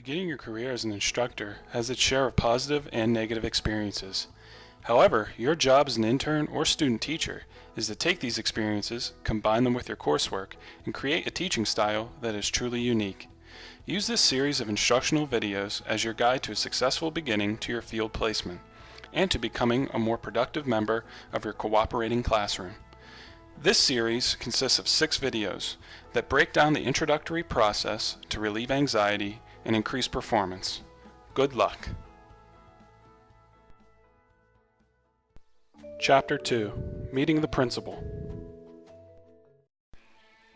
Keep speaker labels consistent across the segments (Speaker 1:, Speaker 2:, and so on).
Speaker 1: Beginning your career as an instructor has its share of positive and negative experiences. However, your job as an intern or student teacher is to take these experiences, combine them with your coursework, and create a teaching style that is truly unique. Use this series of instructional videos as your guide to a successful beginning to your field placement, and to becoming a more productive member of your cooperating classroom. This series consists of 6 videos that break down the introductory process to relieve anxiety and increase performance. Good luck. Chapter 2. Meeting the Principal.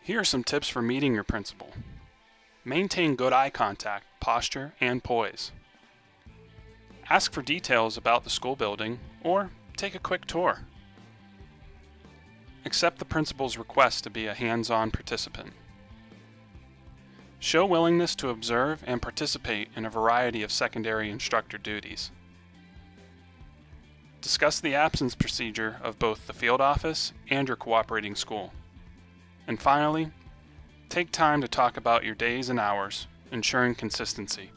Speaker 1: Here are some tips for meeting your principal. Maintain good eye contact, posture, and poise. Ask for details about the school building or take a quick tour. Accept the principal's request to be a hands-on participant. Show willingness to observe and participate in a variety of secondary instructor duties. Discuss the absence procedure of both the field office and your cooperating school. And finally, take time to talk about your days and hours, ensuring consistency.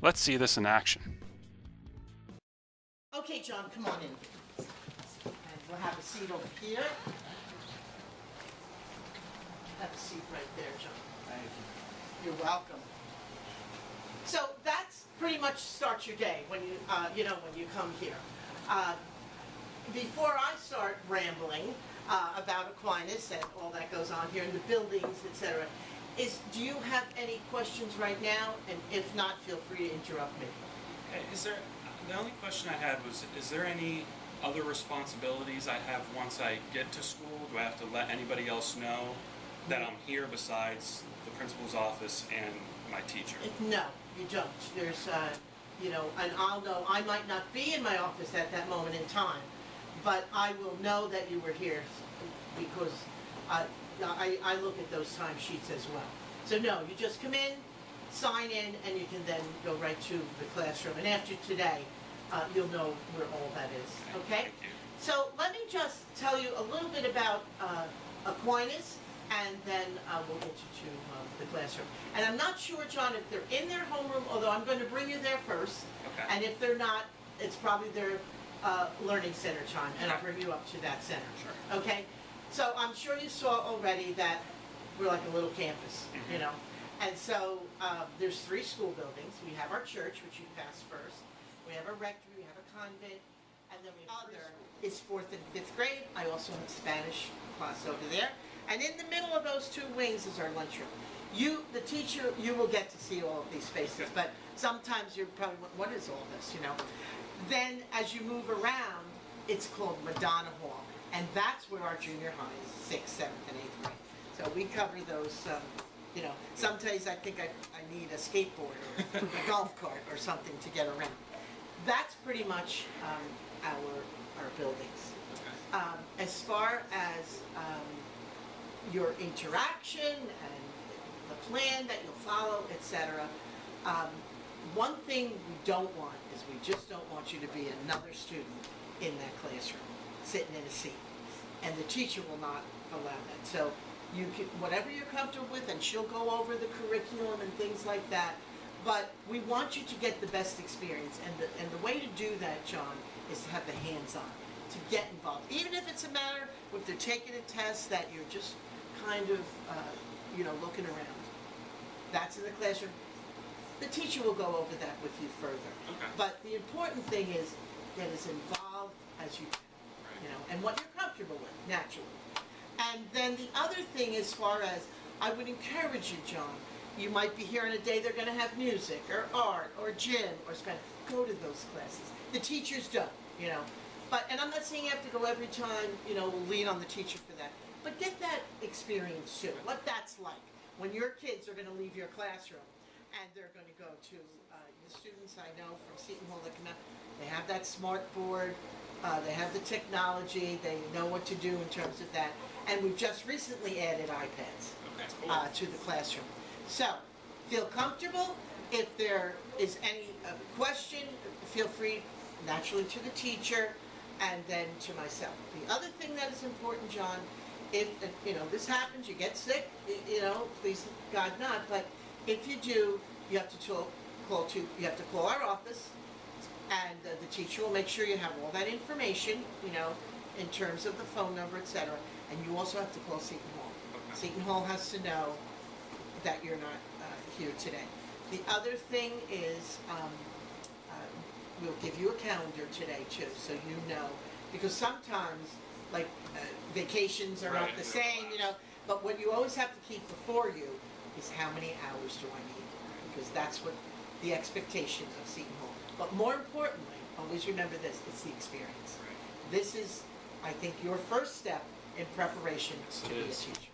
Speaker 1: Let's see this in action.
Speaker 2: Okay, John, come on in. And we'll have a seat over here. Have a seat right there, John.
Speaker 1: Thank you.
Speaker 2: You're welcome. So that's pretty much starts your day when you, when you come here. Before I start rambling about Aquinas and all that goes on here in the buildings, etc., do you have any questions right now? And if not, feel free to interrupt me.
Speaker 3: Okay, the only question I had was, is there any other responsibilities I have once I get to school? Do I have to let anybody else know that I'm here besides the principal's office and my teacher?
Speaker 2: No, you don't. There's, and I'll know, I might not be in my office at that moment in time, but I will know that you were here because I look at those timesheets as well. So no, you just come in, sign in, and you can then go right to the classroom. And after today, you'll know where all that is, okay?
Speaker 3: Thank you.
Speaker 2: So let me just tell you a little bit about Aquinas, and then we'll get you to the classroom. And I'm not sure, John, if they're in their homeroom, although I'm going to bring you there first.
Speaker 3: Okay.
Speaker 2: And if they're not, it's probably their learning center time, and I'll bring you up to that center.
Speaker 3: Sure.
Speaker 2: Okay? So I'm sure you saw already that we're like a little campus,
Speaker 3: Mm-hmm.
Speaker 2: you know. And so there's 3 school buildings. We have our church, which you passed first. We have a rectory, we have a convent, and then we have other. It's 4th and 5th grade. I also have Spanish class over there. And in the middle of those 2 wings is our lunchroom. You, the teacher, you will get to see all of these spaces, but sometimes you're probably, what is all this, you know? Then as you move around, it's called Madonna Hall, and that's where our junior high is, 6th, 7th, and 8th grade. So we cover those, some days I think I need a skateboard or a golf cart or something to get around. That's pretty much our buildings.
Speaker 3: Okay.
Speaker 2: As far as your interaction and the plan that you'll follow, etc. One thing we don't want is we just don't want you to be another student in that classroom, sitting in a seat. And the teacher will not allow that. So you can, whatever you're comfortable with, and she'll go over the curriculum and things like that. But we want you to get the best experience. And the way to do that, John, is to have the hands-on, to get involved. Even if it's a matter, if they're taking a test that you're just kind of, looking around. That's in the classroom. The teacher will go over that with you further.
Speaker 3: Okay.
Speaker 2: But the important thing is get as involved as you can, and what you're comfortable with, naturally. And then the other thing, as far as, I would encourage you, John, you might be here on a day they're going to have music or art or gym or Spanish. Go to those classes. The teachers don't, But, and I'm not saying you have to go every time, we'll lean on the teacher for that. But get that experience too, what that's like when your kids are going to leave your classroom and they're going to go to, the students I know from Seton Hall that come out, they have that smart board, they have the technology, they know what to do in terms of that. And we've just recently added iPads to the classroom. So, feel comfortable. If there is any question, feel free naturally to the teacher and then to myself. The other thing that is important, John, if this happens, you get sick, please God not, but if you do, you have to call our office, and the teacher will make sure you have all that information, in terms of the phone number, etc. And you also have to call Seton Hall.
Speaker 3: Okay.
Speaker 2: Seton Hall has to know that you're not here today. The other thing is, we'll give you a calendar today too, so you know, because sometimes, like, vacations are not
Speaker 3: Right,
Speaker 2: the
Speaker 3: they're
Speaker 2: same,
Speaker 3: relaxed.
Speaker 2: but what you always have to keep before you is how many hours do I need? Because that's what the expectation of Seton Hall. But more importantly, always remember this, it's the experience.
Speaker 3: Right.
Speaker 2: This is, I think, your first step in preparation
Speaker 3: Yes,
Speaker 2: to
Speaker 3: it
Speaker 2: be a
Speaker 3: is.
Speaker 2: teacher.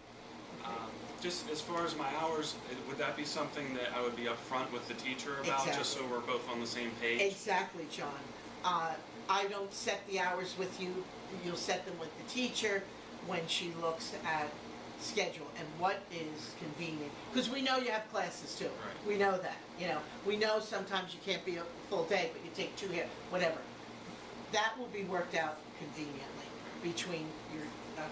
Speaker 3: Just as far as my hours, would that be something that I would be upfront with the teacher about, just so
Speaker 2: Exactly.
Speaker 3: we're both on the same page?
Speaker 2: Exactly, John. I don't set the hours with you. You'll set them with the teacher when she looks at schedule and what is convenient. Because we know you have classes too.
Speaker 3: Right.
Speaker 2: We know that. We know sometimes you can't be a full day, but you take 2 here, whatever. That will be worked out conveniently between your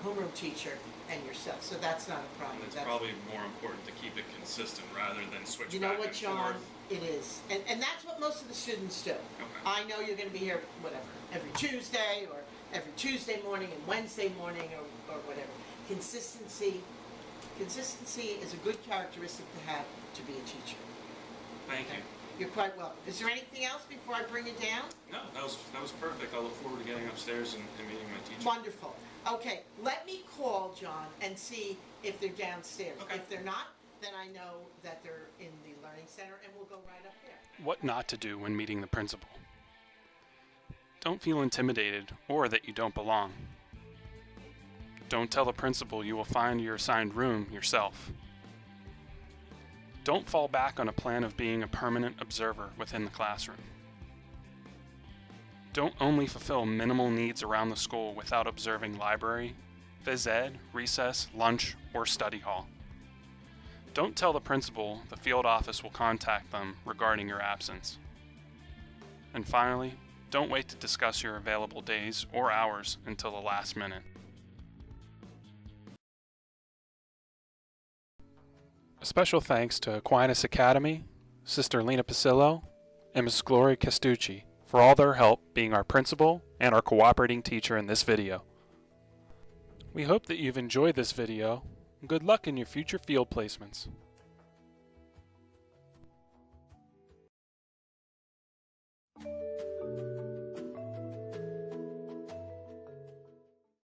Speaker 2: homeroom teacher and yourself. So that's not a problem.
Speaker 3: And it's
Speaker 2: That's-
Speaker 3: probably more important to keep it consistent rather than switch
Speaker 2: You know
Speaker 3: back
Speaker 2: what,
Speaker 3: and
Speaker 2: John?
Speaker 3: forth.
Speaker 2: It is. And that's what most of the students do.
Speaker 3: Okay.
Speaker 2: I know you're going to be here, whatever, every Tuesday or every Tuesday morning and Wednesday morning or whatever. Consistency is a good characteristic to have to be a teacher.
Speaker 3: Thank you.
Speaker 2: You're quite welcome. Is there anything else before I bring it down?
Speaker 3: No, that was perfect. I look forward to getting upstairs and meeting my teacher.
Speaker 2: Wonderful. Okay, let me call, John, and see if they're downstairs.
Speaker 3: Okay.
Speaker 2: If they're not, then I know that they're in the Learning Center, and we'll go right up there.
Speaker 1: What not to do when meeting the principal. Don't feel intimidated or that you don't belong. Don't tell the principal you will find your assigned room yourself. Don't fall back on a plan of being a permanent observer within the classroom. Don't only fulfill minimal needs around the school without observing library, phys ed, recess, lunch, or study hall. Don't tell the principal the field office will contact them regarding your absence. And finally, don't wait to discuss your available days or hours until the last minute. A special thanks to Aquinas Academy, Sister Lena Pasillo, and Ms. Gloria Castucci for all their help being our principal and our cooperating teacher in this video. We hope that you've enjoyed this video, and good luck in your future field placements.